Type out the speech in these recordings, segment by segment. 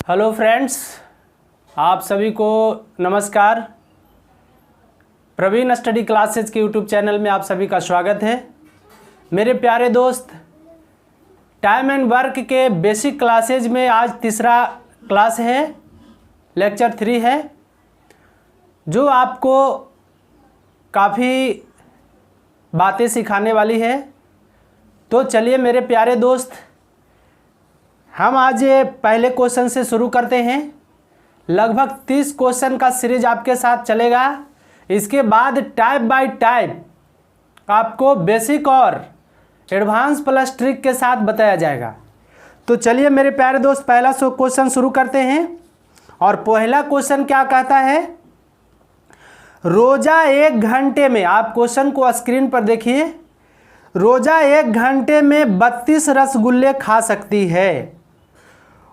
Hello friends, आप सभी को नमस्कार। प्रवीण स्टडी क्लासेज के यूट्यूब चैनल में आप सभी का स्वागत है। मेरे प्यारे दोस्त, टाइम एंड वर्क के बेसिक क्लासेज में आज तीसरा क्लास है, लेक्चर 3 है, जो आपको काफ़ी बातें सिखाने वाली है। तो चलिए मेरे प्यारे दोस्त, हम आज पहले क्वेश्चन से शुरू करते हैं। लगभग 30 क्वेश्चन का सीरीज आपके साथ चलेगा। इसके बाद टाइप बाय टाइप आपको बेसिक और एडवांस प्लस ट्रिक के साथ बताया जाएगा। तो चलिए मेरे प्यारे दोस्त, पहला क्वेश्चन शुरू करते हैं। और पहला क्वेश्चन क्या कहता है, रोजा 1 घंटे में, आप क्वेश्चन को स्क्रीन पर देखिए, रोजा 1 घंटे में 32 रसगुल्ले खा सकती है।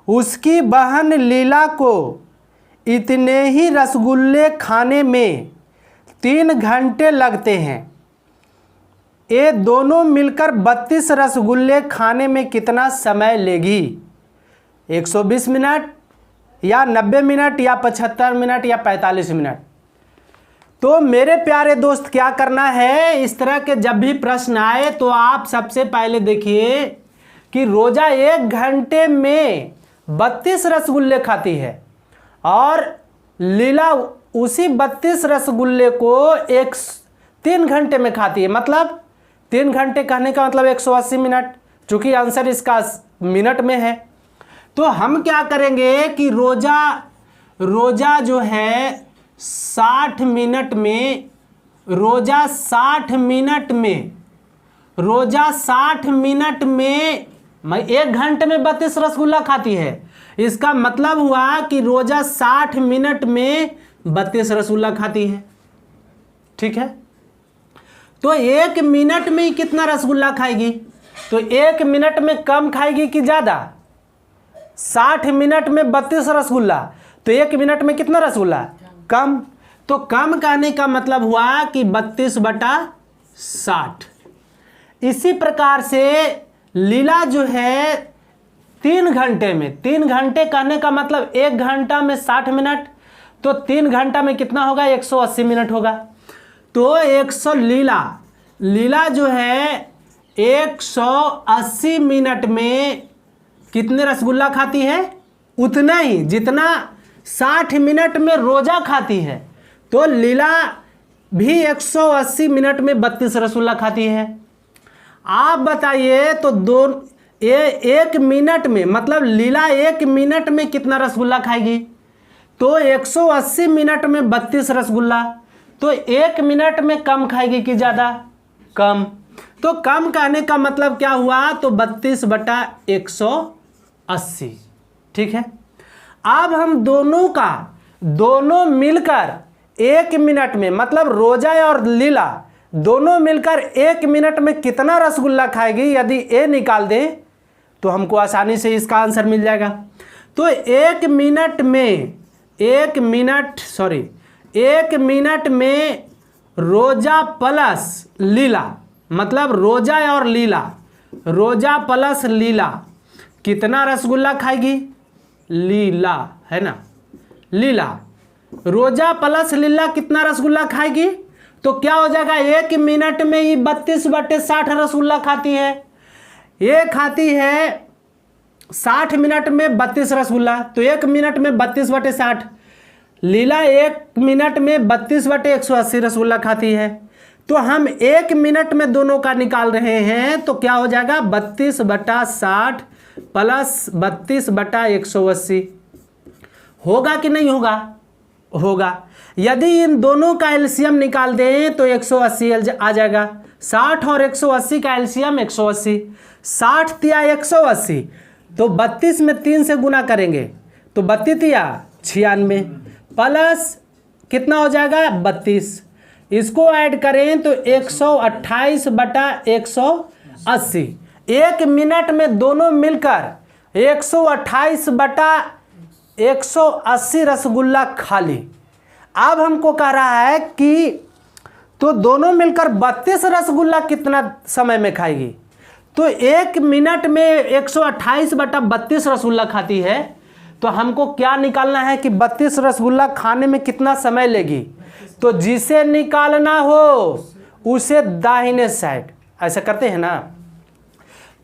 उसकी बहन लीला को इतने ही रसगुल्ले खाने में 3 घंटे लगते हैं। ये दोनों मिलकर 32 रसगुल्ले खाने में कितना समय लेगी? 120 मिनट या 90 मिनट या 75 मिनट या 45 मिनट? तो मेरे प्यारे दोस्त, क्या करना है, इस तरह के जब भी प्रश्न आए तो आप सबसे पहले देखिए कि रोजा 1 घंटे में 32 रसगुल्ले खाती है और लीला उसी 32 रसगुल्ले को 3 घंटे में खाती है। मतलब 3 घंटे कहने का मतलब 180 मिनट, चूंकि आंसर इसका मिनट में है। तो हम क्या करेंगे कि रोजा जो है 60 मिनट में, रोजा 60 मिनट में 1 घंटे में 32 रसगुल्ला खाती है। इसका मतलब हुआ कि रोजा 60 मिनट में 32 रसगुल्ला खाती है। ठीक है, तो 1 मिनट में कितना रसगुल्ला खाएगी? तो 1 मिनट में कम खाएगी कि ज़्यादा? 60 मिनट में 32 रसगुल्ला, तो 1 मिनट में कितना रसगुल्ला? कम। तो कम कहने का मतलब हुआ कि 32/60। इसी प्रकार से लीला जो है 3 घंटे में, 3 घंटे कहने का मतलब 1 घंटा में 60 मिनट, तो 3 घंटा में कितना होगा? 180 मिनट होगा। तो 100 लीला जो है 180 मिनट में कितने रसगुल्ला खाती है? उतना ही जितना 60 मिनट में रोजा खाती है। तो लीला भी 180 मिनट में 32 रसगुल्ला खाती है। आप बताइए, तो 1 मिनट में, मतलब लीला 1 मिनट में कितना रसगुल्ला खाएगी? तो 180 मिनट में 32 रसगुल्ला, तो 1 मिनट में कम खाएगी कि ज़्यादा? कम। तो कम कहने का मतलब क्या हुआ? तो 32/180। ठीक है, अब हम दोनों मिलकर 1 मिनट में, मतलब रोजा और लीला दोनों मिलकर 1 मिनट में कितना रसगुल्ला खाएगी, यदि ये निकाल दें तो हमको आसानी से इसका आंसर मिल जाएगा। तो 1 मिनट में रोजा प्लस लीला, मतलब रोजा प्लस लीला कितना रसगुल्ला खाएगी? लीला है ना, लीला रोजा प्लस लीला कितना रसगुल्ला खाएगी? तो क्या हो जाएगा, 1 मिनट में ही 32/60 रसगुल्ला खाती है। ये खाती है 60 मिनट में 32 रसगुल्ला, तो 1 मिनट में 32/60। लीला 1 मिनट में 32/180 रसगुल्ला खाती है। तो हम 1 मिनट में दोनों का निकाल रहे हैं, तो क्या हो जाएगा? 32/60 प्लस 32/180 होगा कि नहीं होगा? होगा। यदि इन दोनों का एलसीएम निकाल दें तो 180 आ जाएगा। 60 और 180 का एलसीएम 180। 60 तिया 180, तो 32 में 3 से गुना करेंगे तो 32 तिया 96 प्लस कितना हो जाएगा? 32। इसको ऐड करें तो 128/180। 1 मिनट में दोनों मिलकर 128/180 रसगुल्ला खा ली। अब हमको कह रहा है कि तो दोनों मिलकर 32 रसगुल्ला कितना समय में खाएगी? तो 1 मिनट में 128/32 रसगुल्ला खाती है, तो हमको क्या निकालना है कि 32 रसगुल्ला खाने में कितना समय लेगी। तो जिसे निकालना हो उसे दाहिने साइड, ऐसा करते हैं ना।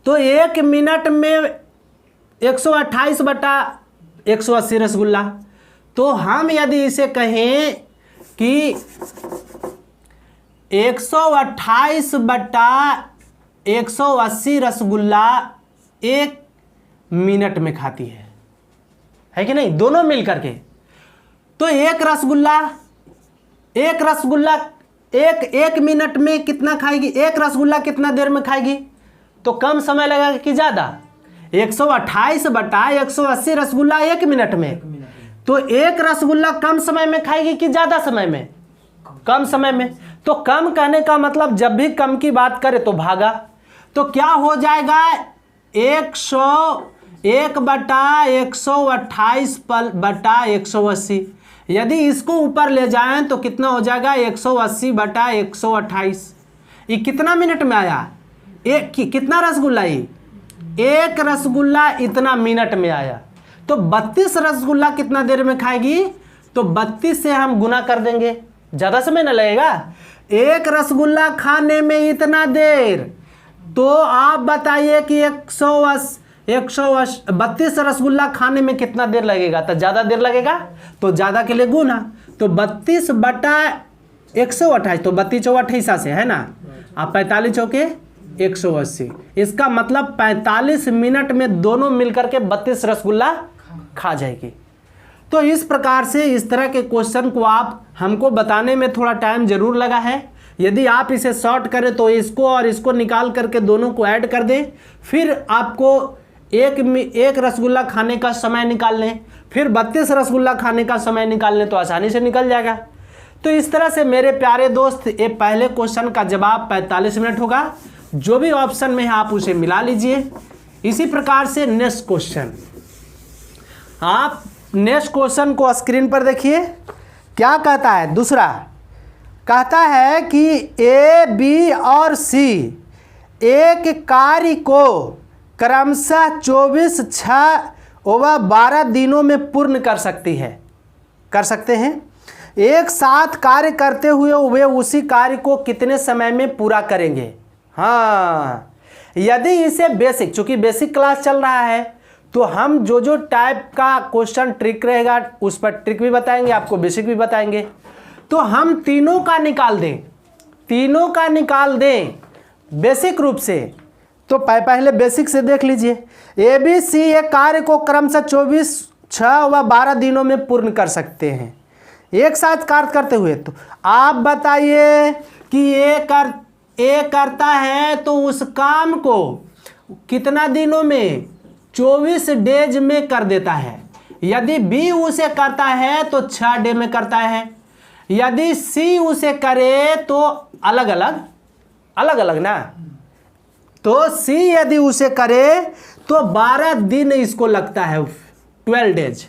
तो 1 मिनट में 128 बटा 180 रसगुल्ला। तो हम यदि इसे कहें कि 128 बटा 180 रसगुल्ला 1 मिनट में खाती है कि नहीं, दोनों मिल करके। तो एक रसगुल्ला एक मिनट में कितना खाएगी, एक रसगुल्ला कितना देर में खाएगी, तो कम समय लगेगा कि ज़्यादा। 128 बटा 180 रसगुल्ला 1 मिनट में, तो एक रसगुल्ला कम समय में खाएगी कि ज़्यादा समय में, कम समय में। तो कम कहने का मतलब जब भी कम की बात करें तो भागा, तो क्या हो जाएगा 101 बटा 128 बटा 180। यदि इसको ऊपर ले जाएं तो कितना हो जाएगा 180 बटा 128। ये कितना मिनट में आया, कितना रसगुल्ला, एक रसगुल्ला इतना मिनट में आया। तो 32 रसगुल्ला कितना देर में खाएगी, तो 32 से हम गुना कर देंगे, ज़्यादा समय ना लगेगा। एक रसगुल्ला खाने में इतना देर, तो आप बताइए कि 132 रसगुल्ला खाने में कितना देर लगेगा, तो ज़्यादा देर लगेगा, तो ज़्यादा के लिए गुना। तो 32 बटा 128, तो 32 चौका 28 से है ना, आप 45 चौके 180। इसका मतलब 45 मिनट में दोनों मिलकर के 32 रसगुल्ला खा जाएगी। तो इस प्रकार से इस तरह के क्वेश्चन को आप हमको बताने में थोड़ा टाइम जरूर लगा है। यदि आप इसे शॉर्ट करें तो इसको और इसको निकाल करके दोनों को ऐड कर दें, फिर आपको एक रसगुल्ला खाने का समय निकाल लें, फिर 32 रसगुल्ला खाने का समय निकाल लें, तो आसानी से निकल जाएगा। तो इस तरह से मेरे प्यारे दोस्त, ये पहले क्वेश्चन का जवाब 45 मिनट होगा। जो भी ऑप्शन में है आप उसे मिला लीजिए। इसी प्रकार से नेक्स्ट क्वेश्चन, आप नेक्स्ट क्वेश्चन को स्क्रीन पर देखिए। क्या कहता है, दूसरा कहता है कि ए, बी और सी एक कार्य को क्रमशः 24, 6 व 12 दिनों में पूर्ण कर सकते हैं। एक साथ कार्य करते हुए वे उसी कार्य को कितने समय में पूरा करेंगे। हाँ, यदि इसे बेसिक, चूंकि बेसिक क्लास चल रहा है, तो हम जो टाइप का क्वेश्चन ट्रिक रहेगा उस पर ट्रिक भी बताएंगे, आपको बेसिक भी बताएंगे। तो हम तीनों का निकाल दें बेसिक रूप से। तो पहले बेसिक से देख लीजिए। ए, बी, सी एक कार्य को क्रमशः 24, 6 व 12 दिनों में पूर्ण कर सकते हैं एक साथ कार्य करते हुए। तो आप बताइए कि ए करता है तो उस काम को कितना दिनों में, 24 डेज में कर देता है। यदि बी उसे करता है तो 6 डे में करता है। यदि सी उसे करे तो अलग अलग ना, तो सी यदि उसे करे तो 12 दिन इसको लगता है, 12 डेज।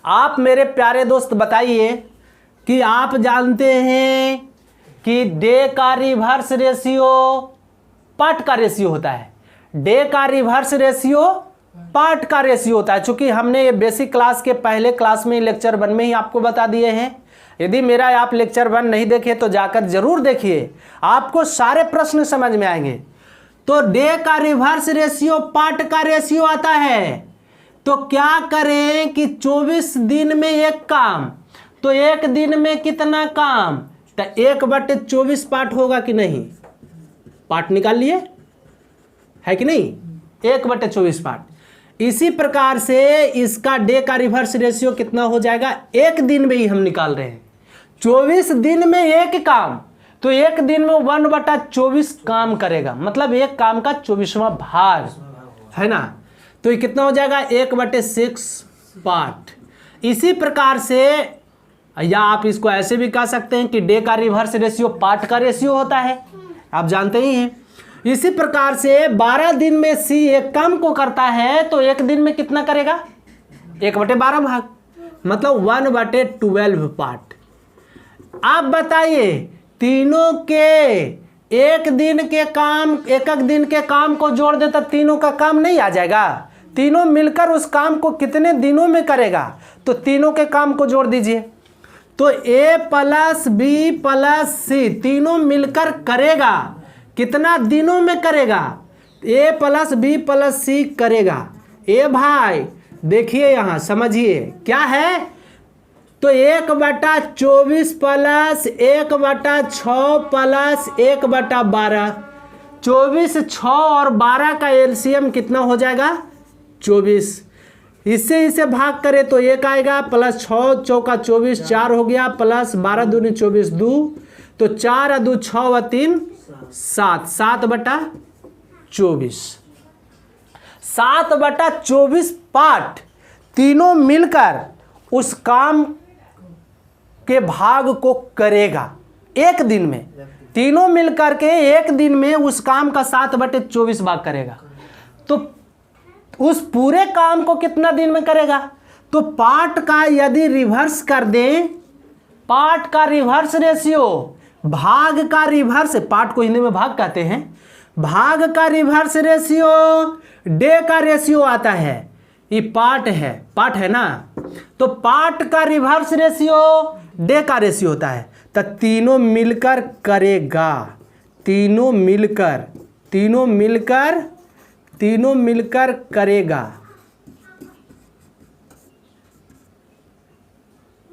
आप मेरे प्यारे दोस्त बताइए कि आप जानते हैं कि डे का रिवर्स रेशियो पार्ट का रेशियो होता है। डे का रिवर्स रेशियो पार्ट का रेशियो होता है। चूंकि हमने ये बेसिक क्लास के पहले क्लास में लेक्चर 1 में ही आपको बता दिए हैं। यदि मेरा आप लेक्चर 1 नहीं देखे तो जाकर जरूर देखिए, आपको सारे प्रश्न समझ में आएंगे। तो डे का रिवर्स रेशियो पार्ट का रेशियो आता है। तो क्या करें कि 24 दिन में एक काम, तो एक दिन में कितना काम, तो 1/24 पार्ट होगा कि नहीं, पार्ट निकाल लिए है कि नहीं, 1/24 पार्ट। इसी प्रकार से इसका डे का रिवर्स रेशियो कितना हो जाएगा, एक दिन में ही हम निकाल रहे हैं। 24 दिन में एक काम, तो एक दिन में 1/24 काम करेगा, मतलब एक काम का 24वां भाग है ना। तो ये कितना हो जाएगा, 1/6 पार्ट। इसी प्रकार से, या आप इसको ऐसे भी कह सकते हैं कि डे का रिवर्स रेशियो पार्ट का रेशियो होता है, आप जानते ही हैं। इसी प्रकार से 12 दिन में सी एक काम को करता है तो एक दिन में कितना करेगा, 1/12 भाग, मतलब 1/12 पार्ट। आप बताइए तीनों के एक दिन के काम को जोड़ दे तो तीनों का काम नहीं आ जाएगा। तीनों मिलकर उस काम को कितने दिनों में करेगा? तो तीनों के काम को जोड़ दीजिए। तो ए प्लस बी प्लस सी तीनों मिलकर करेगा, कितना दिनों में करेगा? ए प्लस बी प्लस सी करेगा। ए भाई देखिए यहाँ समझिए क्या है, तो 1/24 प्लस 1/6 प्लस 1/12, 24, 6 और 12 का एलसीएम कितना हो जाएगा? 24। इससे इसे भाग करें तो 1 आएगा, प्लस 6 चौका 24, 4 हो गया, प्लस 12 दूनी 24, 2, तो 4 2 6 व 3 7, 7/24, 7/24 पार्ट तीनों मिलकर उस काम के भाग को करेगा एक दिन में। तीनों मिलकर के एक दिन में उस काम का 7/24 भाग करेगा। तो उस पूरे काम को कितना दिन में करेगा? तो पार्ट का यदि रिवर्स कर दें, पार्ट का रिवर्स रेशियो भाग का रिवर्स, पार्ट को हिंदी में भाग कहते हैं, भाग का रिवर्स रेशियो डे का रेशियो आता है। ये पार्ट है ना, तो पार्ट का रिवर्स रेशियो डे का रेशियो होता है। तो तीनों मिलकर करेगा, तीनों मिलकर करेगा।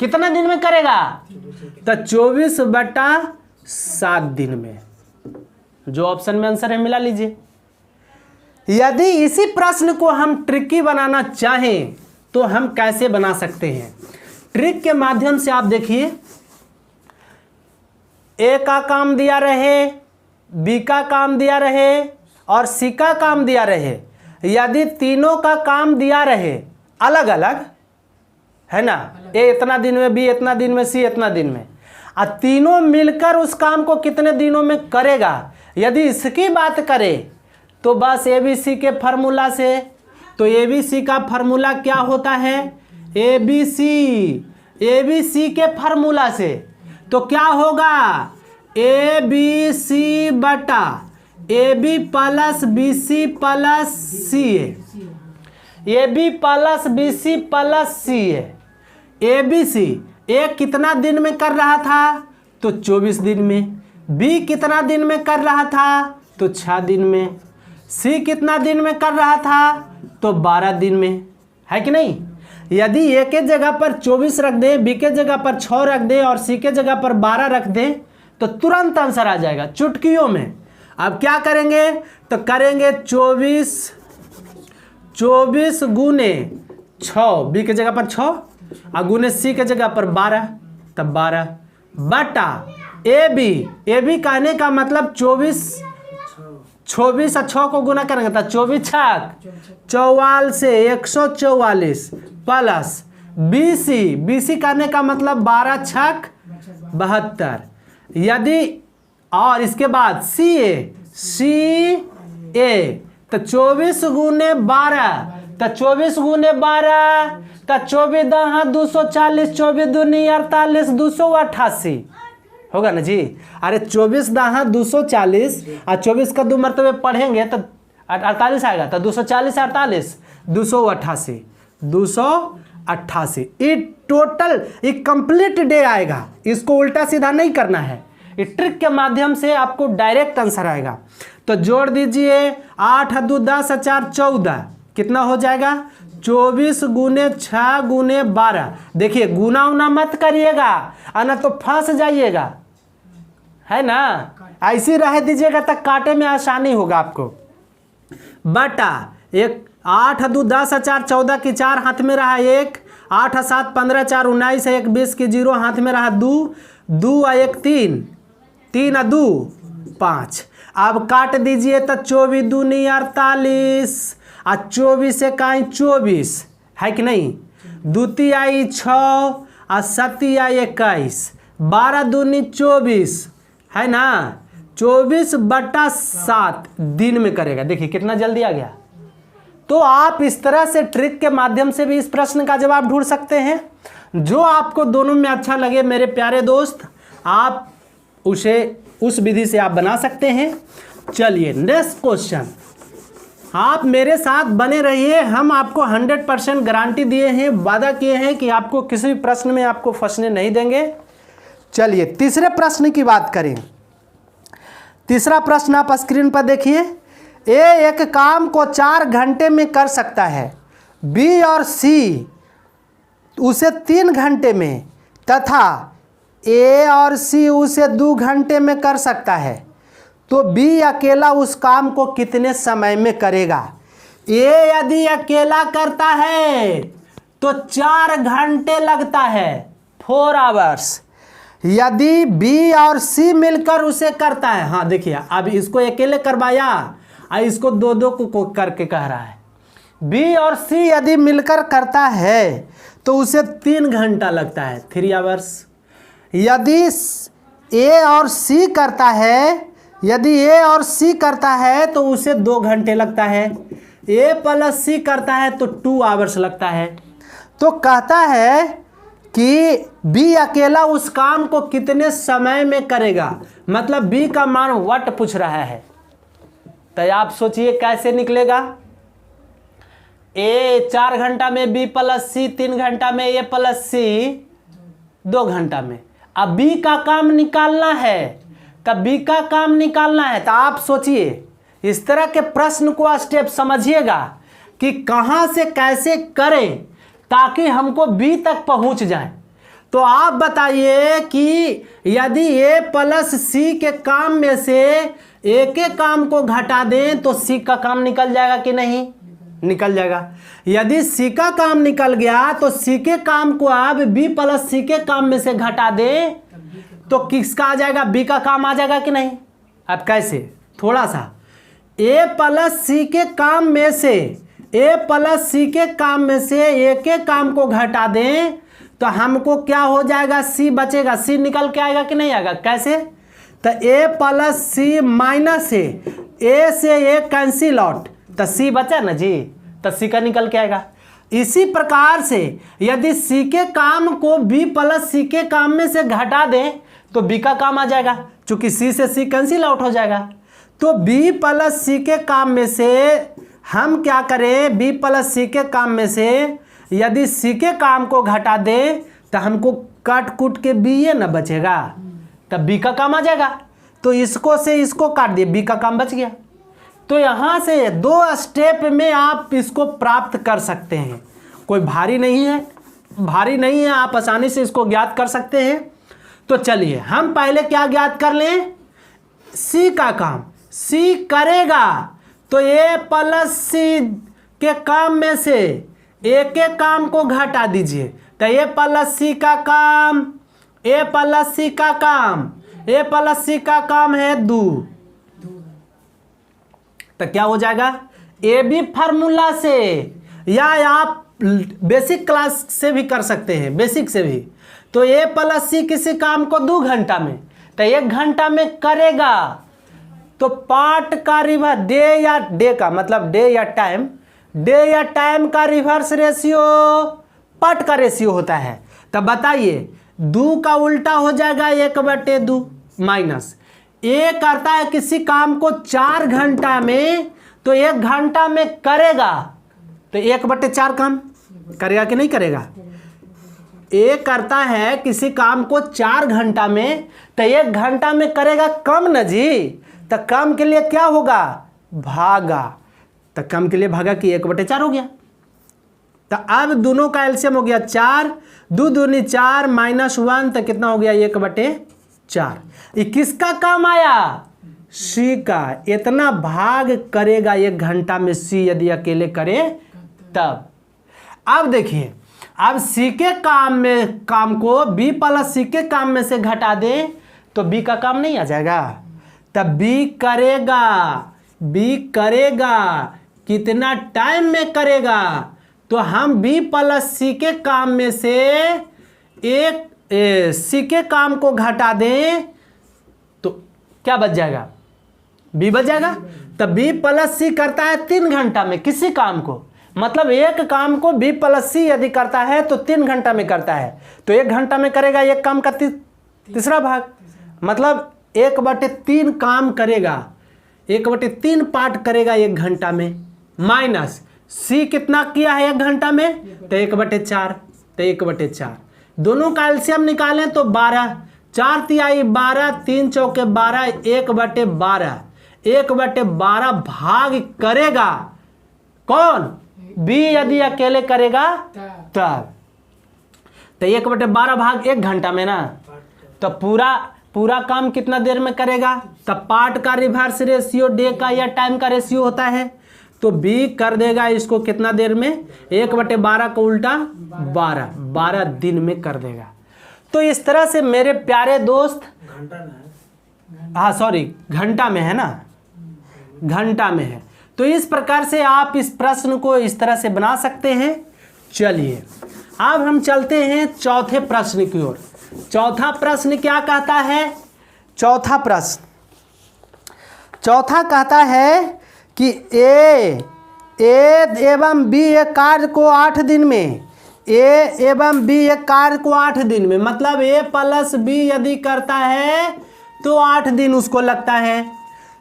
कितना दिन में करेगा? तो 24/7 दिन में। जो ऑप्शन में आंसर है मिला लीजिए। यदि इसी प्रश्न को हम ट्रिकी बनाना चाहें तो हम कैसे बना सकते हैं? ट्रिक के माध्यम से आप देखिए, ए का काम दिया रहे, बी का काम दिया रहे और सी का काम दिया रहे। यदि तीनों का काम दिया रहे अलग अलग, है ना, ए इतना दिन में, बी इतना दिन में, सी इतना दिन में, और तीनों मिलकर उस काम को कितने दिनों में करेगा, यदि इसकी बात करें तो बस एबीसी के फार्मूला से, तो एबीसी का फार्मूला क्या होता है? एबीसी के फार्मूला से तो क्या होगा? एबीसी बटा AB plus BC plus CA, AB plus BC plus CA। ABC ए कितना दिन में कर रहा था? तो 24 दिन में। B कितना दिन में कर रहा था? तो 6 दिन में। C कितना दिन में कर रहा था? तो 12 दिन में, है कि नहीं? यदि ए के जगह पर 24 रख दें, बी के जगह पर 6 रख दें और सी के जगह पर 12 रख दें तो तुरंत आंसर आ जाएगा चुटकियों में। अब क्या करेंगे? तो करेंगे 24 गुने 6, बी के जगह पर 6 और गुने सी के जगह पर 12, तब 12 बटा ए बी कहने का मतलब 24 और 6 को गुना करेंगे तो 24 छक 44 से 144 प्लस BC करने का मतलब 12 छक 72। यदि और इसके बाद CA तो 24 गुने 12, तो 24 गुने 12 तो 24 दहा 240, 24 दूनी 48, 288 होगा ना जी। अरे 24 दहा 240 और 24 का 2 मरतबे पढ़ेंगे तो 48 आएगा, तो 240 48 288। ये टोटल एक कंप्लीट डे आएगा। इसको उल्टा सीधा नहीं करना है, ये ट्रिक के माध्यम से आपको डायरेक्ट आंसर आएगा। तो जोड़ दीजिए 8 2 10 4 14, कितना हो जाएगा? 24 गुने 6 गुने 12। देखिए गुना उना मत करिएगा, ना तो फंस जाइएगा, है ना। ऐसे रह दीजिएगा तक काटे में आसानी होगा आपको। बटा 8 2 10 4 14 की 4 हाथ में रहा 1, 8 7 15 4 19 1 20 की 0 हाथ में रहा 2 2 1 3 3 2 5। अब काट दीजिए तो 24 दूनी 48 और 24 से कहीं 24, है कि नहीं? दूती आई 6 और 7 आई 21, 12 दूनी 24, है ना। 24/7 दिन में करेगा। देखिए कितना जल्दी आ गया। तो आप इस तरह से ट्रिक के माध्यम से भी इस प्रश्न का जवाब ढूंढ सकते हैं। जो आपको दोनों में अच्छा लगे मेरे प्यारे दोस्त, आप उसे उस विधि से आप बना सकते हैं। चलिए नेक्स्ट क्वेश्चन। आप मेरे साथ बने रहिए, हम आपको 100% गारंटी दिए हैं, वादा किए हैं कि आपको किसी भी प्रश्न में आपको फंसने नहीं देंगे। चलिए तीसरे प्रश्न की बात करें। तीसरा प्रश्न आप स्क्रीन पर देखिए। ए एक काम को 4 घंटे में कर सकता है, बी और सी उसे 3 घंटे में तथा ए और सी उसे 2 घंटे में कर सकता है, तो बी अकेला उस काम को कितने समय में करेगा। ए यदि अकेला करता है तो 4 घंटे लगता है, 4 आवर्स। यदि बी और सी मिलकर उसे करता है, हाँ देखिए अब इसको अकेले करवाया और इसको दो को करके कह रहा है। बी और सी यदि मिलकर करता है तो उसे 3 घंटा लगता है, 3 आवर्स। यदि ए और सी करता है, यदि ए और सी करता है तो उसे 2 घंटे लगता है। ए प्लस सी करता है तो 2 आवर्स लगता है। तो कहता है कि बी अकेला उस काम को कितने समय में करेगा, मतलब बी का मान व्हाट पूछ रहा है। तो आप सोचिए कैसे निकलेगा। ए 4 घंटा में, बी प्लस सी 3 घंटा में, ए प्लस सी 2 घंटा में। अब बी का काम निकालना है, तब बी का काम निकालना है। तो आप सोचिए इस तरह के प्रश्न को स्टेप समझिएगा कि कहां से कैसे करें ताकि हमको बी तक पहुंच जाए। तो आप बताइए कि यदि ए प्लस सी के काम में से ए के काम को घटा दें तो सी का काम निकल जाएगा कि नहीं, निकल जाएगा। यदि सी का काम निकल गया तो सी के काम को आप बी प्लस सी के काम में से घटा दें तो किसका आ जाएगा, बी का काम आ जाएगा कि नहीं। अब कैसे, थोड़ा सा ए प्लस सी के काम में से, ए प्लस सी के काम में से ए के काम को घटा दें तो हमको क्या हो जाएगा, सी बचेगा। सी निकल के आएगा कि नहीं आएगा, कैसे। तो ए प्लस सी माइनस ए से ए कैंसिल आउट, तो सी बचा ना जी, तो सी का निकल के आएगा। इसी प्रकार से यदि सी के काम को बी प्लस सी के काम में से घटा दें तो बी का काम आ जाएगा, चूंकि सी से सी कैंसिल आउट हो जाएगा। तो बी प्लस सी के काम में से हम क्या करें, बी प्लस सी के काम में से यदि सी के काम को घटा दें तो हमको काट कूट के बी ये ना बचेगा, तब बी का काम आ जाएगा। तो इसको से इसको काट दिए, बी का काम बच गया। तो यहाँ से 2 स्टेप में आप इसको प्राप्त कर सकते हैं, कोई भारी नहीं है, भारी नहीं है, आप आसानी से इसको ज्ञात कर सकते हैं। तो चलिए हम पहले क्या ज्ञात कर लें, सी का काम। सी करेगा तो ए प्लस सी के काम में से ए के काम को घटा दीजिए, तो ए प्लस सी का काम, ए प्लस सी का काम, ए प्लस सी का काम है 2, तो क्या हो जाएगा, ए बी फार्मूला से, या आप बेसिक क्लास से भी कर सकते हैं, बेसिक से भी। तो ए प्लस सी किसी काम को 2 घंटा में, तो 1 घंटा में करेगा, तो पार्ट का रिवर्स, डे या डे का मतलब डे या टाइम, डे या टाइम का रिवर्स रेशियो पार्ट का रेशियो होता है। तब बताइए 2 का उल्टा हो जाएगा 1/2 माइनस। ए करता है किसी काम को 4 घंटा में, तो 1 घंटा में करेगा, तो 1/4 काम करेगा कि नहीं करेगा। ए करता है किसी काम को 4 घंटा में, तो 1 घंटा में करेगा कम न जी, तो कम के लिए क्या होगा, भागा, तो कम के लिए भागा कि 1/4 हो गया। तो अब दोनों का एलसीएम हो गया 4, 2 दूनी 4 -1, तो कितना हो गया 1/4। ये किसका काम आया, सी का। इतना भाग करेगा 1 घंटा में सी यदि अकेले करे तब। अब देखिए, अब सी के काम को बी प्लस सी के काम में से घटा दें तो बी का काम नहीं आ जाएगा, तब बी करेगा। बी करेगा कितना टाइम में करेगा, तो हम बी प्लस सी के काम में से एक सी के काम को घटा दें तो क्या बच जाएगा, बी बच जाएगा। तब बी प्लस सी करता है 3 घंटा में किसी काम को, मतलब एक काम को बी प्लस सी यदि करता है तो 3 घंटा में करता है, तो 1 घंटा में करेगा एक काम का तीसरा भाग, मतलब 1/3 काम करेगा, 1/3 पार्ट करेगा 1 घंटा में, माइनस सी कितना किया है 1 घंटा में, तो 1/4, तो 1/4। दोनों का एलसीएम निकालें तो 12, 4 तिहाई 12, 3 चौके 12, 1/12, 1/12 भाग करेगा कौन, बी यदि अकेले करेगा तब। तो 1/12 भाग 1 घंटा में ना, तो पूरा काम कितना देर में करेगा, तब पार्ट का रिवर्स रेशियो डे का या टाइम का रेशियो होता है, तो बी कर देगा इसको कितना देर में, 1/12 को उल्टा 12 दिन में कर देगा। तो इस तरह से मेरे प्यारे दोस्त, हाँ सॉरी घंटा में है ना, घंटा में है। तो इस प्रकार से आप इस प्रश्न को इस तरह से बना सकते हैं। चलिए अब हम चलते हैं चौथे प्रश्न की ओर। चौथा प्रश्न क्या कहता है, चौथा कहता है कि ए एवं बी एक कार्य को 8 दिन में, ए एवं बी एक कार्य को 8 दिन में, मतलब ए प्लस बी यदि करता है तो 8 दिन उसको लगता है।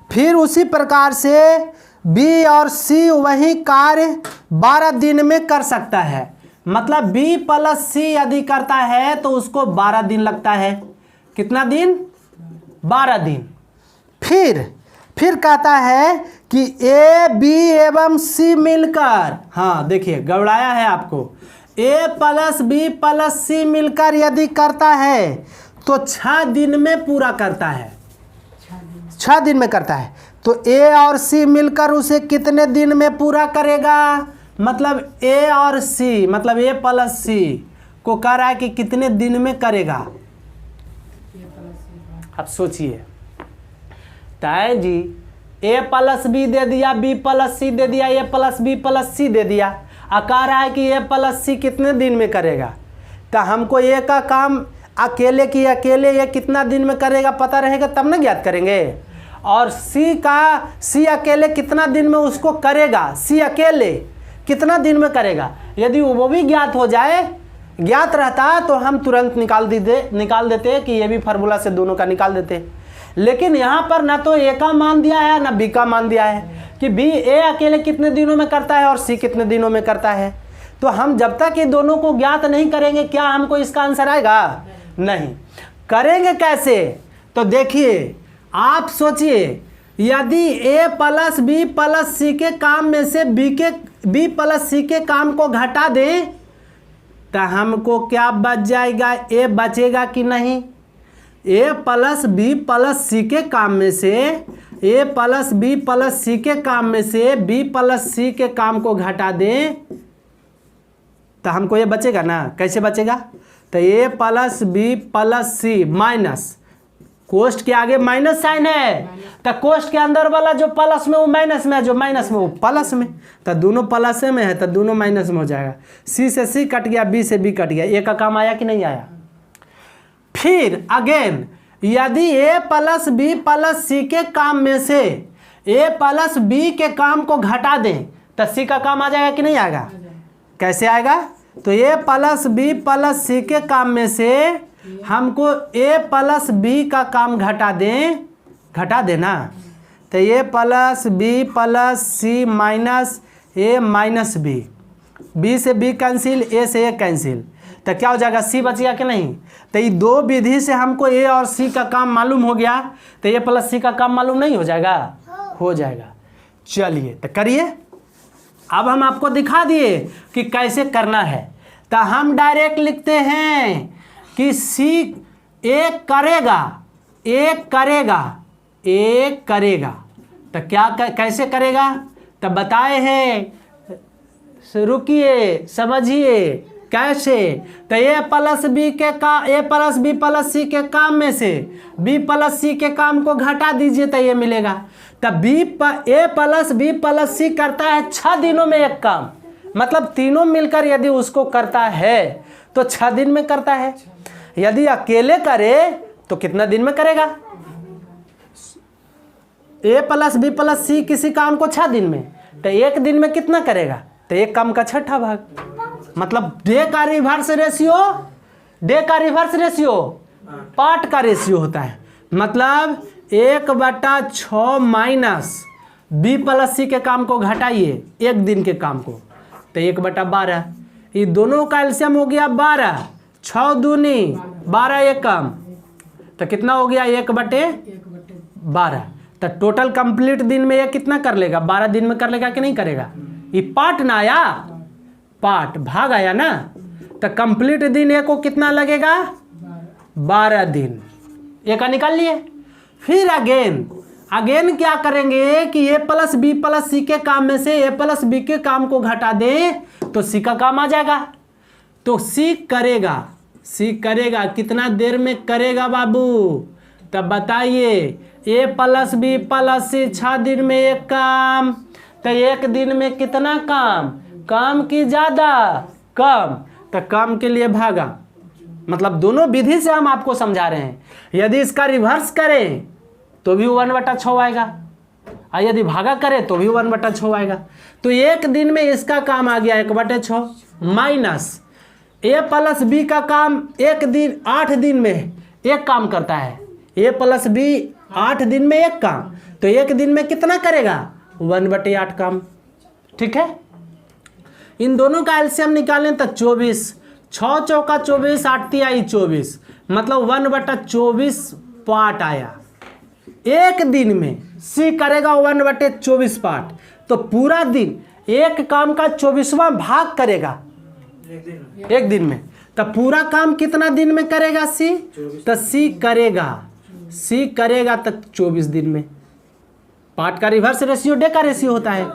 फिर उसी प्रकार से बी और सी वही कार्य 12 दिन में कर सकता है, मतलब बी प्लस सी यदि करता है तो उसको 12 दिन लगता है। कितना दिन, 12 दिन। फिर कहता है कि ए बी एवं सी मिलकर, हाँ देखिए गड़बड़ाया है आपको, ए प्लस बी प्लस सी मिलकर यदि करता है तो 6 दिन में पूरा करता है, 6 दिन में करता है। तो ए और सी मिलकर उसे कितने दिन में पूरा करेगा, मतलब ए और सी, मतलब ए प्लस सी को कह रहा है कि कितने दिन में करेगा। अब सोचिए, ताए जी ए प्लस बी दे दिया, बी प्लस सी दे दिया, ए प्लस बी प्लस सी दे दिया, कह रहा है कि ए प्लस सी कितने दिन में करेगा। तो हमको ए का काम अकेले की अकेले ये कितना दिन में करेगा पता रहेगा तब ना ज्ञात करेंगे, और सी अकेले कितना दिन में उसको करेगा, सी अकेले कितना दिन में करेगा, यदि वो भी ज्ञात हो जाए, ज्ञात रहता तो हम तुरंत निकाल देते कि ये भी फार्मूला से दोनों का निकाल देते। लेकिन यहाँ पर ना तो ए का मान दिया है ना बी का मान दिया है कि बी ए अकेले कितने दिनों में करता है और सी कितने दिनों में करता है। तो हम जब तक ये दोनों को ज्ञात नहीं करेंगे क्या हमको इसका आंसर आएगा, नहीं। करेंगे कैसे, तो देखिए आप सोचिए, यदि ए प्लस बी प्लस सी के काम में से बी प्लस सी के काम को घटा दें तो हमको क्या बच जाएगा, ए बचेगा कि नहीं। ए प्लस बी प्लस सी के काम में से, ए प्लस बी प्लस सी के काम में से बी प्लस सी के काम को घटा दें तो हमको ये बचेगा ना। कैसे बचेगा, तो ए प्लस बी प्लस सी माइनस, कोष्ट के आगे माइनस साइन है, तो कोष्ट के अंदर वाला जो प्लस में वो माइनस में है, जो माइनस में वो प्लस में, तो दोनों प्लस में है तो दोनों माइनस में हो जाएगा। सी से सी कट गया, बी से बी कट गया, ए का काम आया कि नहीं आया। फिर अगेन यदि ए प्लस बी प्लस सी के काम में से ए प्लस बी के काम को घटा दें तो सी का काम आ जाएगा कि नहीं आएगा। कैसे आएगा, तो ए प्लस बी प्लस सी के काम में से हमको ए प्लस बी का काम घटा देना, तो ए प्लस बी प्लस सी माइनस ए माइनस बी, बी से बी कैंसिल, ए से ए कैंसिल, तो क्या हो जाएगा, सी बचेगा कि नहीं। तो ये दो विधि से हमको ए और सी का काम मालूम हो गया, तो ए प्लस सी का काम मालूम नहीं हो जाएगा, हो जाएगा। चलिए तो करिए, अब हम आपको दिखा दिए कि कैसे करना है। तो हम डायरेक्ट लिखते हैं कि सी एक करेगा, तो क्या कैसे करेगा, तो बताए हैं, रुकिए समझिए कैसे। तो ए प्लस बी प्लस सी के काम में से बी प्लस सी के काम को घटा दीजिए तो ये मिलेगा। तब ए प्लस बी प्लस सी करता है 6 दिनों में एक काम, मतलब तीनों मिलकर यदि उसको करता है तो 6 दिन में करता है। यदि अकेले करे तो कितना दिन में करेगा, ए प्लस बी प्लस सी किसी काम को 6 दिन में, तो एक दिन में कितना करेगा, तो एक काम का 6ठा भाग, मतलब डे का रिवर्स रेशियो पार्ट का रेशियो होता है, मतलब 1/6 माइनस बी प्लस सी के काम को घटाइए एक दिन के काम को, तो 1/12। ये दोनों का एलसीएम हो गया 12, 6 दूनी 12 एक काम, तो कितना हो गया 1/12। तो टोटल कंप्लीट दिन में ये कितना कर लेगा, 12 दिन में कर लेगा कि नहीं करेगा। ये पार्ट ना आया, पार्ट भाग आया ना, तो कंप्लीट दिन ए को कितना लगेगा 12 दिन। ए का निकाल लिए। फिर अगेन क्या करेंगे कि ए प्लस बी प्लस सी के काम में से ए प्लस बी के काम को घटा दें तो सी का काम आ जाएगा। तो सी करेगा कितना देर में करेगा बाबू, तब बताइए। ए प्लस बी प्लस सी 6 दिन में एक काम, तो एक दिन में कितना काम की ज़्यादा कम, तो काम के लिए भागा। मतलब दोनों विधि से हम आपको समझा रहे हैं। यदि इसका रिवर्स करें तो भी 1/6 आएगा, और यदि भागा करें तो भी 1/6 आएगा। तो एक दिन में इसका काम आ गया 1/6 माइनस ए प्लस बी का काम 8 दिन में एक काम करता है। ए प्लस बी 8 दिन में एक काम, तो एक दिन में कितना करेगा 1/8 काम। ठीक है, इन दोनों का एलसीएम निकालें तो 24, 6 चौका 24, 8 तिहाई 24, मतलब 1/24 पार्ट आया। एक दिन में सी करेगा 1/24 पार्ट, तो पूरा दिन एक काम का 24वां भाग करेगा एक दिन में, तो पूरा काम कितना दिन में करेगा सी, तो सी करेगा तक 24 दिन में। पार्ट का रिवर्स रेशियो डे का रेशियो होता है।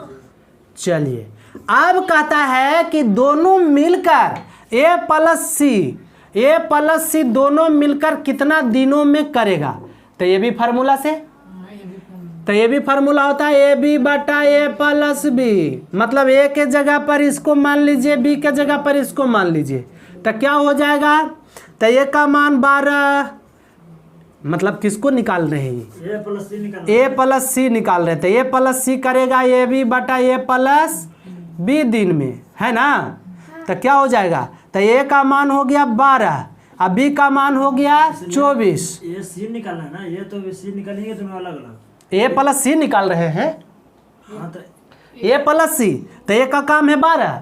चलिए अब कहता है कि दोनों मिलकर ए प्लस सी दोनों मिलकर कितना दिनों में करेगा, तो ये भी फार्मूला होता है ए बी बटा ए प्लस बी। मतलब ए के जगह पर इसको मान लीजिए, बी के जगह पर इसको मान लीजिए, तो क्या हो जाएगा, तो ए का मान 12, मतलब किसको निकाल रहे हैं, ए प्लस सी निकाल रहे थे। ए प्लस सी करेगा ए बी बटा ए प्लस बी दिन में, है ना। तो क्या हो जाएगा, तो ए का मान हो गया 12 और बी का मान हो गया 24। ये सी निकालना है ना, ये तो सी निकालेंगे दोनों अलग अलग। ए प्लस सी निकाल रहे हैं, हाँ तो ए प्लस सी, तो ए का काम है 12,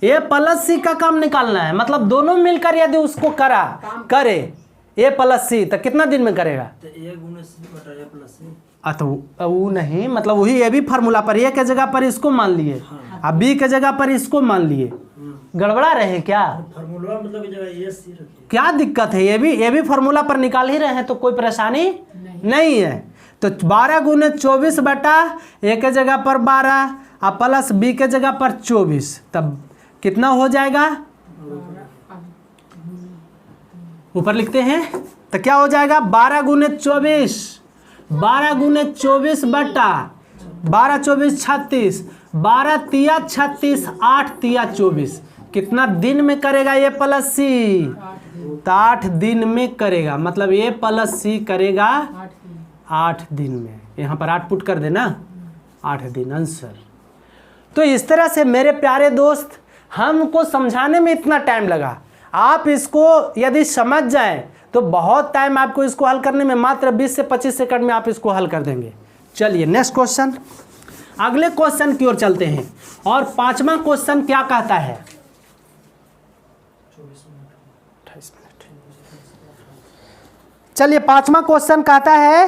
ए प्लस सी का काम निकालना है। मतलब दोनों मिलकर यदि उसको करे ए प्लस सी, तो कितना दिन में करेगा, तो ए गुना सी बटा ए प्लस सी। तो वो नहीं, मतलब वही ए भी फार्मूला पर ए के जगह पर इसको मान लिए, अब बी के जगह पर इसको मान लिए। गड़बड़ा रहे हैं क्या, फार्मूला मतलब जगह ए सी रखिए, क्या दिक्कत है। ये भी फार्मूला पर निकाल ही रहे हैं, तो कोई परेशानी नहीं है। तो 12 गुने 24 बटा ए के जगह पर 12 और प्लस बी के जगह पर 24, तब कितना हो जाएगा, ऊपर लिखते हैं। तो क्या हो जाएगा 12 गुने 24 बटा 12 24 36, 12 तिया 36, 8 तिया 24, कितना दिन में करेगा ए प्लस सी, तो 8 दिन में करेगा। मतलब ए प्लस सी करेगा 8 दिन में। यहाँ पर 8 पुट कर देना, 8 दिन आंसर। तो इस तरह से मेरे प्यारे दोस्त, हमको समझाने में इतना टाइम लगा, आप इसको यदि समझ जाएं तो बहुत टाइम आपको इसको हल करने में, मात्र 20 से 25 सेकंड में आप इसको हल कर देंगे। चलिए नेक्स्ट क्वेश्चन, अगले क्वेश्चन की ओर चलते हैं। और 5वां क्वेश्चन क्या कहता है, 28 मिनट। चलिए 5वां क्वेश्चन कहता है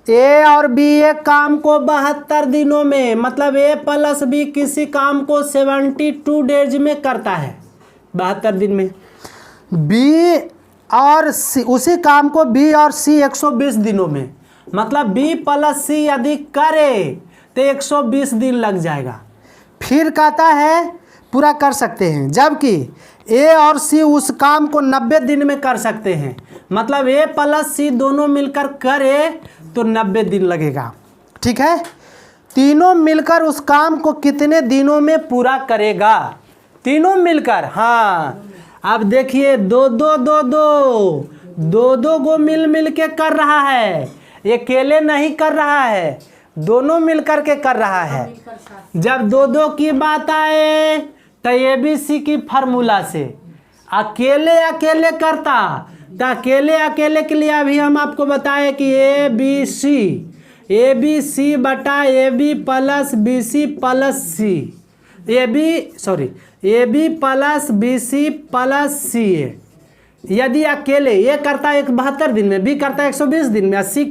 ए और बी एक काम को 72 दिनों में, मतलब ए प्लस बी किसी काम को 72 डेज में करता है, 72 दिन में। बी और सी, उसी काम को बी और सी 120 दिनों में, मतलब बी प्लस सी यदि करे तो 120 दिन लग जाएगा। फिर कहता है पूरा कर सकते हैं, जबकि ए और सी उस काम को 90 दिन में कर सकते हैं। मतलब ए प्लस सी दोनों मिलकर करे तो 90 दिन लगेगा। ठीक है, तीनों मिलकर उस काम को कितने दिनों में पूरा करेगा, तीनों मिलकर। हाँ अब देखिए, दो गो मिल के कर रहा है, ये अकेले नहीं कर रहा है, दोनों मिलकर के कर रहा है। जब 2 की बात आए तो ABC की फार्मूला से अकेले करता, तो अकेले के लिए अभी हम आपको बताएं कि ABC ए बी सी बटा A B plus B C plus C, A B plus B C plus C A. यदि अकेले ए करता है 72 दिन में, बी करता है 120 दिन में, सी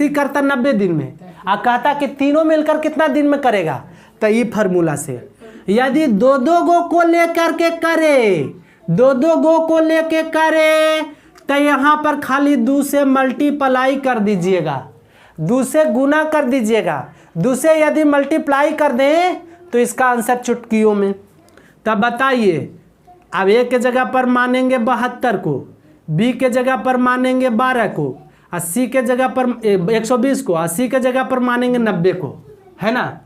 करता 90 दिन में, कहता कि तीनों मिलकर कितना दिन में करेगा, तो ये फार्मूला से यदि दो दो गो को लेकर के करे, दो दो गो को लेके करे, तो यहाँ पर खाली 2 से मल्टीप्लाई कर दीजिएगा, 2 से गुना कर दीजिएगा। 2 से यदि मल्टीप्लाई कर दें तो इसका आंसर चुटकियों में। तब बताइए, अब ए के जगह पर मानेंगे 72 को, बी के जगह पर मानेंगे 12 को, 80 के जगह पर 120 को, 80 के जगह पर मानेंगे 90 को, है ना।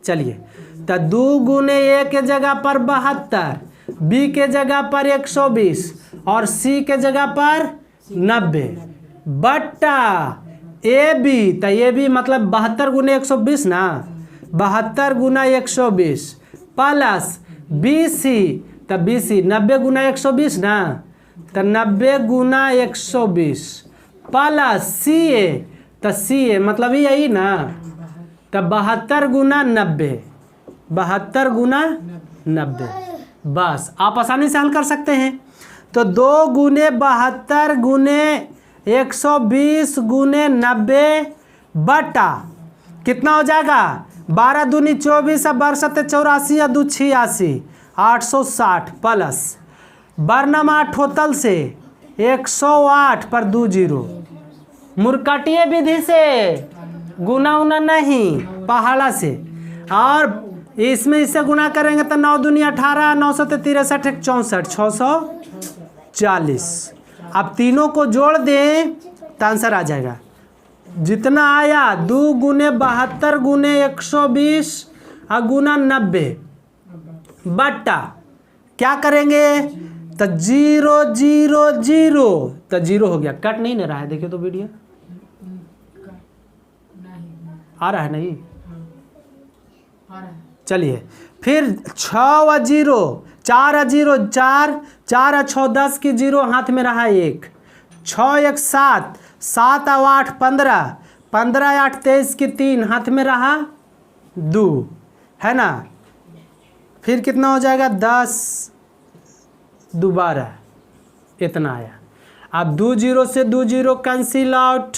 चलिए, तो 2 गुने ए के जगह पर 72, बी के जगह पर 120 और सी के जगह पर 90 बट्टा ए बी, तो ए बी मतलब 72 गुने 120 ना, 72 गुना 120 प्लस बी सी, तो बी सी 90 गुना 120 ना, तो 90 गुना 120 प्लस सी ए, तो सी ए मतलब यही ना, तो 72 गुना 90, 72 गुना 90। बस आप आसानी से हल कर सकते हैं। तो 2 गुने 72 गुने 120 गुने 90 बटा कितना हो जाएगा, 12 दूनी 24 और 12 84 और 2 86, 860 प्लस वर्णम 8 होतल से 108 पर 2 जीरो, मुरकटिए विधि से गुना उना नहीं, पहाड़ा से। और इसमें इससे गुना करेंगे तो 9 दूनी 18, 9 से 63 64, 640। अब तीनों को जोड़ दें तो आंसर आ जाएगा जितना आया, 2 गुने 72 गुने 120 और गुना 90 बट्टा क्या करेंगे, तो 0 0 0, तो 0 हो गया। कट नहीं ना रहा है, देखिए तो वीडियो आ रहा है नहीं, चलिए फिर 6 और 0, 4 और 0 4, 4 और 6 10 की 0 हाथ में रहा 1, 6 1 7, 7 और 8 15, 15 8 23 की 3 हाथ में रहा 2, है ना। फिर कितना हो जाएगा 10 दोबारा इतना आया। अब 2 0 से 2 0 कैंसिल आउट,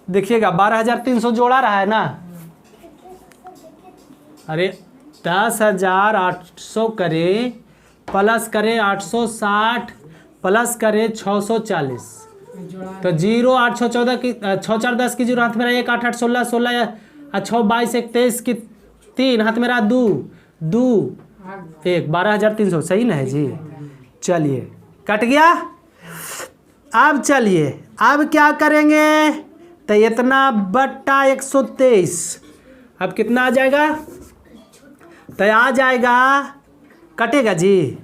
देखिएगा 12,300 जोड़ा रहा है ना। अरे 10,800 करे प्लस करे 860 प्लस करे 640, तो 0 8 6 14 की 6 4 10 की 0 हाथ में रहा 1 8 8 16 16 6 22 21 की 3 हाथ में रहा 2 2 1, 12,300 सही ना है जी। चलिए कट गया। अब चलिए अब क्या करेंगे, तो इतना बट्टा 123, अब कितना आ जाएगा, तो आ जाएगा, कटेगा जी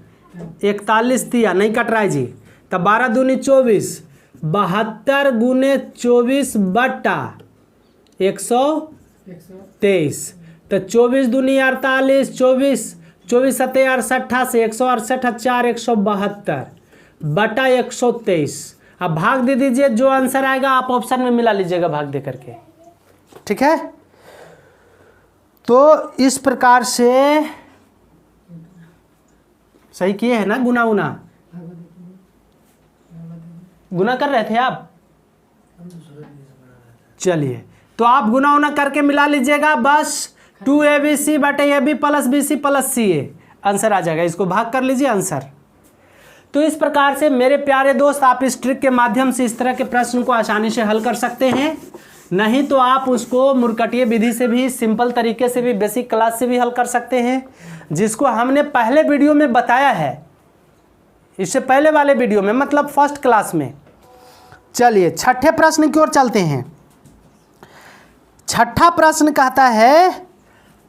41 दिया नहीं कट रहा है जी, तो 12 दूनी 24, 72 गुने 24 बट्टा 123, तो 24 दूनी 48, 24 24 7 68 से 168 4 172 बटा 123। अब भाग दे दीजिए, जो आंसर आएगा आप ऑप्शन में मिला लीजिएगा भाग दे करके, ठीक है। तो इस प्रकार से सही किए हैं ना, गुना उना गुना कर रहे थे आप। चलिए तो आप गुना उना करके मिला लीजिएगा, बस 2abc बटे ab plus bc plus ca answer आ जाएगा। इसको भाग कर लीजिए आंसर। तो इस प्रकार से मेरे प्यारे दोस्त आप इस ट्रिक के माध्यम से इस तरह के प्रश्न को आसानी से हल कर सकते हैं। नहीं तो आप उसको मुरकटिए विधि से भी, सिंपल तरीके से भी, बेसिक क्लास से भी हल कर सकते हैं, जिसको हमने पहले वीडियो में बताया है, इससे पहले वाले वीडियो में, मतलब फर्स्ट क्लास में। चलिए छठे प्रश्न की ओर चलते हैं। छठा प्रश्न कहता है,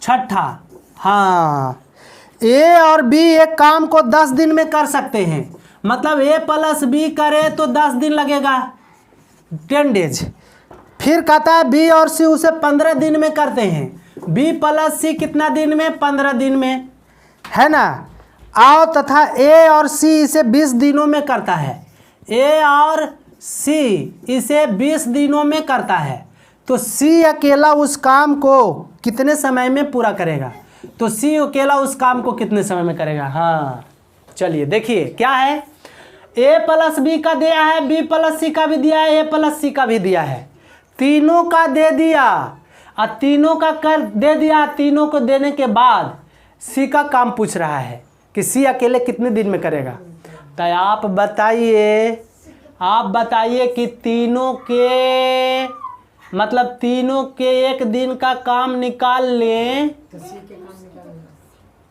छठा, हाँ, ए और बी एक काम को 10 दिन में कर सकते हैं, मतलब ए प्लस बी करे तो 10 दिन लगेगा, 10 डेज। फिर कहता है बी और सी उसे 15 दिन में करते हैं, बी प्लस सी कितना दिन में, 15 दिन में, है ना। आओ तथा ए और सी इसे 20 दिनों में करता है, ए और सी इसे 20 दिनों में करता है, तो सी अकेला उस काम को कितने समय में पूरा करेगा? तो सी अकेला उस काम को कितने समय में करेगा? हाँ चलिए देखिए क्या है, ए प्लस बी का दिया है, बी प्लस सी का भी दिया है, ए प्लस सी का भी दिया है, तीनों का दे दिया और तीनों का कर दे दिया। तीनों को देने के बाद सी का काम पूछ रहा है कि सी अकेले कितने दिन में करेगा। तो आप बताइए कि तीनों के मतलब तीनों के एक दिन का काम निकाल लें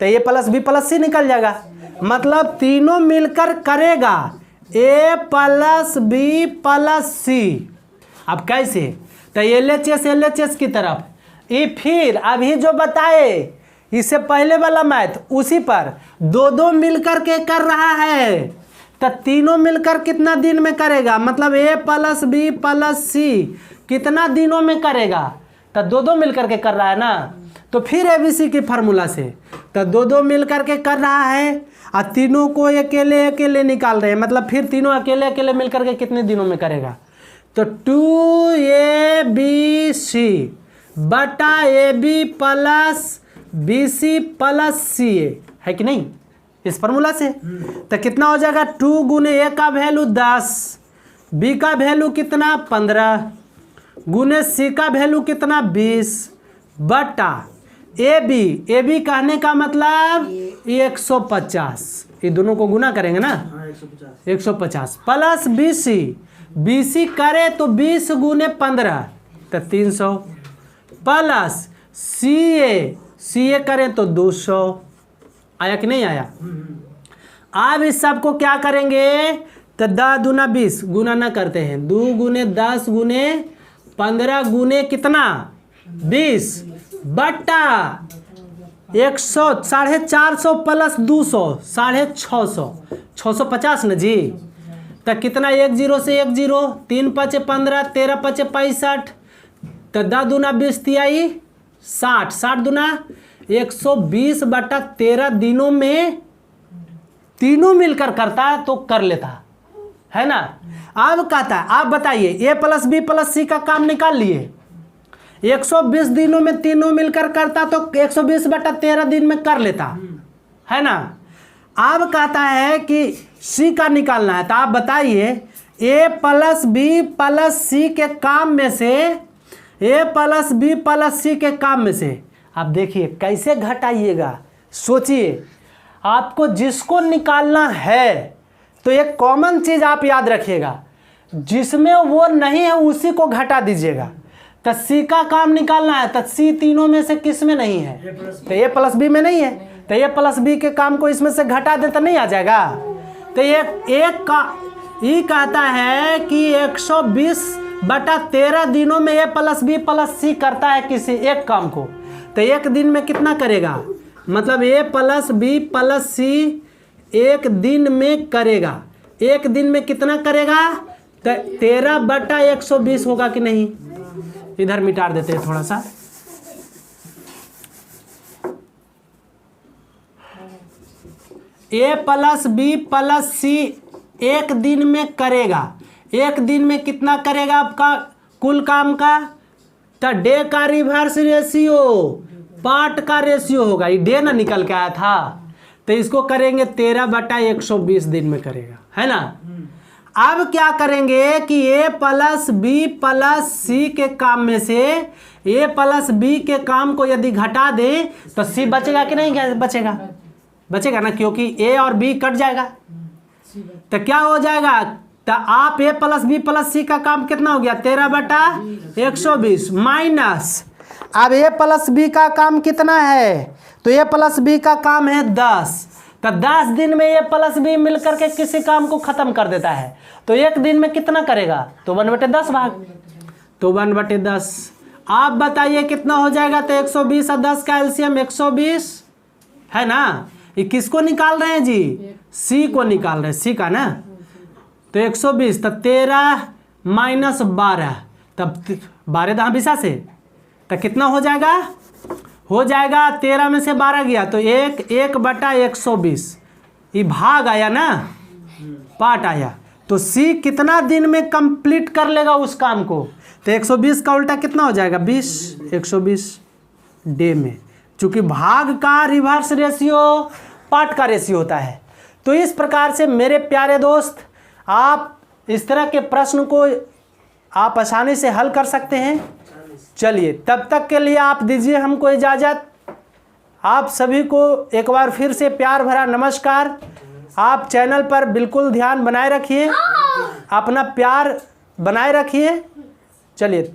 तो ए प्लस बी प्लस सी निकल जाएगा। मतलब तीनों मिलकर करेगा ए प्लस बी प्लस सी। अब कैसे? तो एलएचएस की तरफ ये फिर अभी जो बताए इससे पहले वाला मैथ उसी पर दो दो मिलकर के कर रहा है। तो तीनों मिलकर कितना दिन में करेगा? मतलब ए प्लस बी प्लस सी कितना दिनों में करेगा? तो दो दो मिलकर के कर रहा है ना, तो फिर एबीसी की फार्मूला से तो दो दो मिलकर के कर रहा है और तीनों को अकेले अकेले निकाल रहे हैं। मतलब फिर तीनों अकेले अकेले मिलकर के कितने दिनों में करेगा? तो 2ABC बटा AB plus BC plus CA है कि नहीं इस फार्मूला से। तो कितना हो जाएगा? 2 गुने A का वैल्यू 10, B का वैल्यू कितना 15 गुने C का वैल्यू कितना 20 बटा AB कहने का मतलब 150। ये दोनों को गुना करेंगे ना, हाँ 150 प्लस BC करे तो 20 गुने 15 तो 300 प्लस CA करें तो 200। आया कि नहीं आया? अब इस सब को क्या करेंगे? तो 10 दूना 20 गुना ना करते हैं, 2 गुने 10 गुने 15 गुने कितना 20 बटा 100 450 प्लस 200 650 650 ना जी। तो कितना 1 0 से 1 0 3 5 15 13 5 65 तो 10 दूना 20 तिहाई 60 60 दूना 120 बटा 13 दिनों में तीनों मिलकर करता तो कर लेता है ना। अब कहता है आप बताइए ए प्लस बी प्लस सी का काम निकाल लिए, 120 दिनों में तीनों मिलकर करता तो 120 बटा 13 दिन में कर लेता है ना। अब कहता है कि सी का निकालना है, तो आप बताइए ए प्लस बी प्लस सी के काम में से ए प्लस बी प्लस सी के काम में से आप देखिए कैसे घटाइएगा। सोचिए आपको जिसको निकालना है तो एक कॉमन चीज़ आप याद रखिएगा, जिसमें वो नहीं है उसी को घटा दीजिएगा। तो सी का काम निकालना है तो सी तीनों में से किस में नहीं है? तो ए प्लस बी में नहीं है, तो ए प्लस बी के काम को इसमें से घटा दे तो नहीं आ जाएगा। तो एक का ये कहता है कि 120 बटा 13 दिनों में ए प्लस बी प्लस सी करता है किसी एक काम को, तो एक दिन में कितना करेगा? मतलब ए प्लस बी प्लस सी एक दिन में करेगा। एक दिन में कितना करेगा? तो 13 बटा 120 होगा कि नहीं? इधर मिटा देते हैं थोड़ा सा। ए प्लस बी प्लस सी एक दिन में करेगा। एक दिन में कितना करेगा आपका कुल काम का? तो डे का रिवर्स रेशियो पार्ट का रेशियो होगा। ये डे ना निकल के आया था, तो इसको करेंगे 13 बटा 120 दिन में करेगा, है ना। अब क्या करेंगे कि ए प्लस बी प्लस सी के काम में से ए प्लस बी के काम को यदि घटा दे तो सी बचेगा कि नहीं बचेगा? बचेगा ना, क्योंकि ए और बी कट जाएगा। तो क्या हो जाएगा? तो आप ए प्लस बी प्लस सी का काम कितना हो गया? 13 बटा 120 माइनस अब ए प्लस बी का काम कितना है? तो ए प्लस बी का काम है 10। तो 10 दिन में ए प्लस बी मिलकर के किसी काम को खत्म कर देता है, तो एक दिन में कितना करेगा? तो 1/10 भाग, तो 1/10। आप बताइए कितना हो जाएगा? तो 120 और 10 का एलसीएम 120 है ना। ये किसको निकाल रहे हैं जी? सी को निकाल रहे हैं, सी का ना। तो 120 तो 13 माइनस 12 तब 12 दहाँ 20 से तो कितना हो जाएगा? हो जाएगा 13 में से 12 गया तो 1 बटा 120। ये भाग आया ना, पार्ट आया। तो सी कितना दिन में कंप्लीट कर लेगा उस काम को? तो 120 का उल्टा कितना हो जाएगा? 20। 120 डे में, चूंकि भाग का रिवर्स रेशियो पार्ट का रेशियो होता है। तो इस प्रकार से मेरे प्यारे दोस्त, आप इस तरह के प्रश्न को आप आसानी से हल कर सकते हैं। चलिए, तब तक के लिए आप दीजिए हमको इजाज़त। आप सभी को एक बार फिर से प्यार भरा नमस्कार। आप चैनल पर बिल्कुल ध्यान बनाए रखिए, अपना प्यार बनाए रखिए। चलिए।